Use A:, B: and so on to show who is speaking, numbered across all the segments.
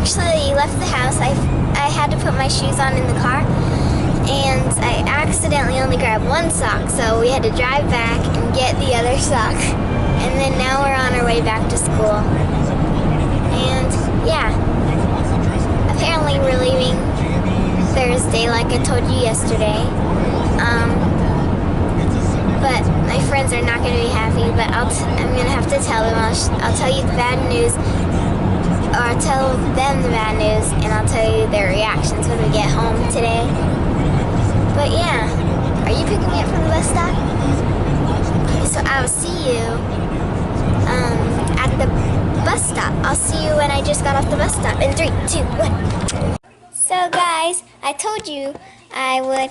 A: actually left the house. I had to put my shoes on in the car, and I accidentally only grabbed one sock, so we had to drive back and get the other sock. And then now we're on our way back to school. And yeah, apparently we're leaving Thursday like I told you yesterday. But my friends are not going to be happy, but I'm going to have to tell them. I'll tell you the bad news, or I'll tell them the bad news, and I'll tell you their reactions when we get home today. But yeah, are you picking me up from the bus stop? Okay, so I'll see you at the bus stop. I'll see you when I just got off the bus stop in 3, 2, 1. So guys, I told you I would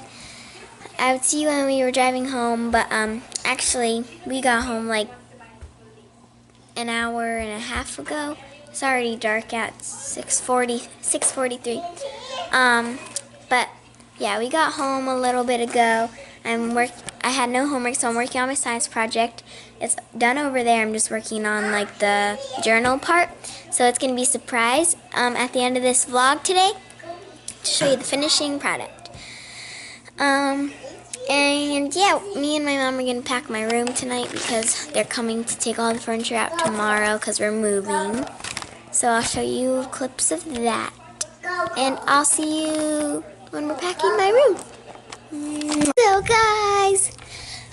A: see you when we were driving home, but actually we got home like an hour and a half ago. It's already dark at 6:43. But yeah, we got home a little bit ago. I had no homework, so I'm working on my science project. It's done over there. I'm just working on like the journal part. So it's gonna be a surprise at the end of this vlog today to show you the finishing product. And yeah, me and my mom are going to pack my room tonight because they're coming to take all the furniture out tomorrow because we're moving. So I'll show you clips of that. And I'll see you when we're packing my room. So guys,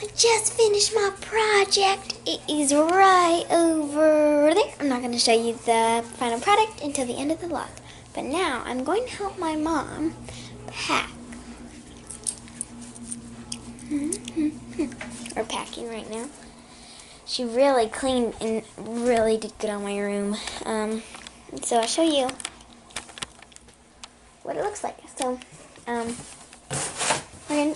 A: I just finished my project. It is right over there. I'm not going to show you the final product until the end of the vlog. But now I'm going to help my mom pack. We're packing right now. She really cleaned and really did good on my room. So I'll show you what it looks like. So I'm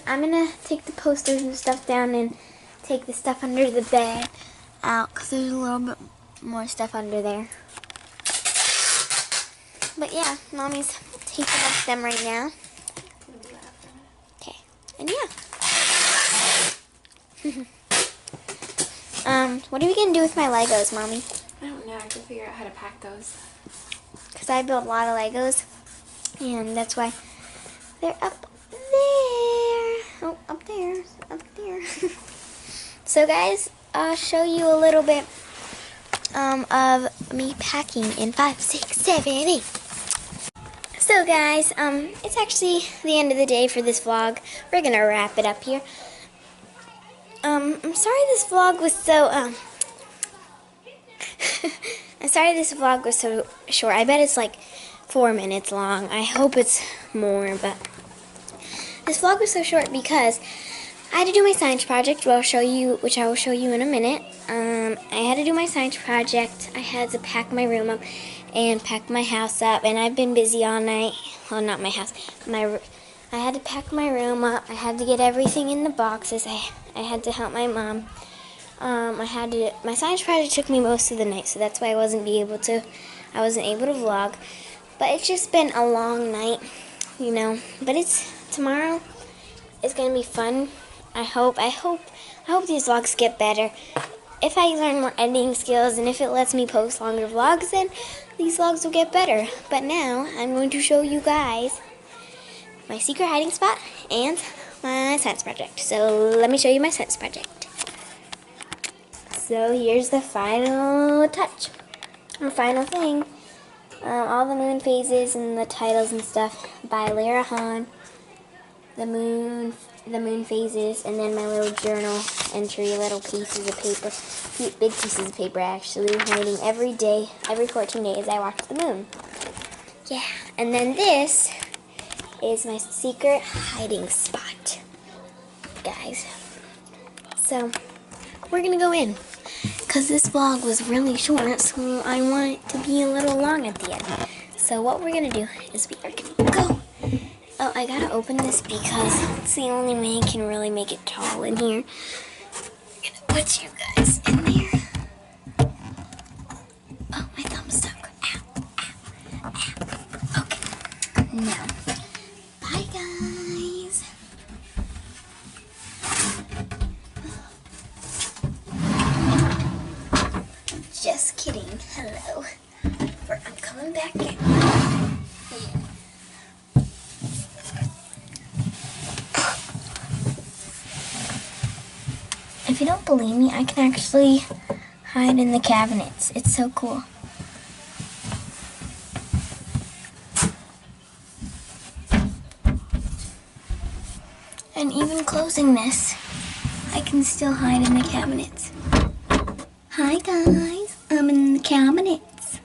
A: gonna take the posters and stuff down and take the stuff under the bed out because there's a little bit more stuff under there. But yeah, Mommy's taking off them right now. Okay, and yeah. What are we gonna do with my Legos, Mommy?
B: I don't know. I have to figure out how to pack those.
A: Because I built a lot of Legos, and that's why they're up there. Oh, up there. So guys, I'll show you a little bit of me packing in 5, 6, 7, 8. So guys, it's actually the end of the day for this vlog. We're gonna wrap it up here. I'm sorry this vlog was so, I'm sorry this vlog was so short. I bet it's like 4 minutes long. I hope it's more, but this vlog was so short because I had to do my science project, which I will show you in a minute. I had to do my science project. I had to pack my room up and pack my house up, and I've been busy all night. Well, not my house. I had to pack my room up. I had to get everything in the boxes. I had to help my mom. My science project took me most of the night, so that's why I wasn't able to vlog. But it's just been a long night, you know. But tomorrow. It's gonna be fun. I hope these vlogs get better. If I learn more editing skills and if it lets me post longer vlogs, then these vlogs will get better. But now I'm going to show you guys my secret hiding spot and my science project. So let me show you my science project. So here's the final touch, or final thing. All the moon phases and the titles and stuff by Lara Hahn. The moon phases, and then my little journal entry, little pieces of paper, big pieces of paper actually, writing every day, every 14 days I watch the moon. Yeah, and then this is my secret hiding spot, guys. So we're gonna go in because this vlog was really short, so I want it to be a little long at the end. So what we're gonna do is we are gonna go. Oh, I gotta open this because it's the only way I can really make it tall in here. I'm gonna put you guys in there. Oh, my thumb's stuck. Ow, ow, ow. Okay, now, bye guys. Just kidding. Hello. I'm coming back in. if you don't believe me, I can actually hide in the cabinets. It's so cool. And even closing this, I can still hide in the cabinets. Hi guys, I'm in the cabinets.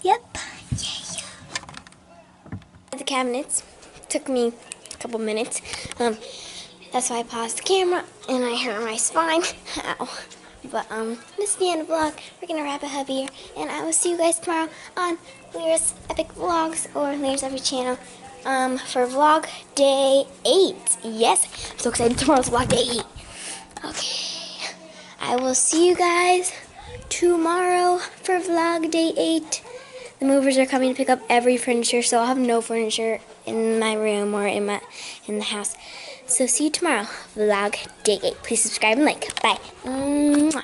A: Yep. Yeah. The cabinets took me a couple minutes. That's why I paused the camera and I hurt my spine. Ow. But this is the end of the vlog. We're gonna wrap it up here, and I will see you guys tomorrow on Lyra's Epic Vlogs or Lyra's Every Channel for vlog day 8. Yes, I'm so excited. Tomorrow's vlog day 8. Okay, I will see you guys tomorrow for vlog day 8. The movers are coming to pick up every furniture, so I'll have no furniture in my room or in the house. So see you tomorrow, vlog day 8. Please subscribe and like. Bye. Mwah.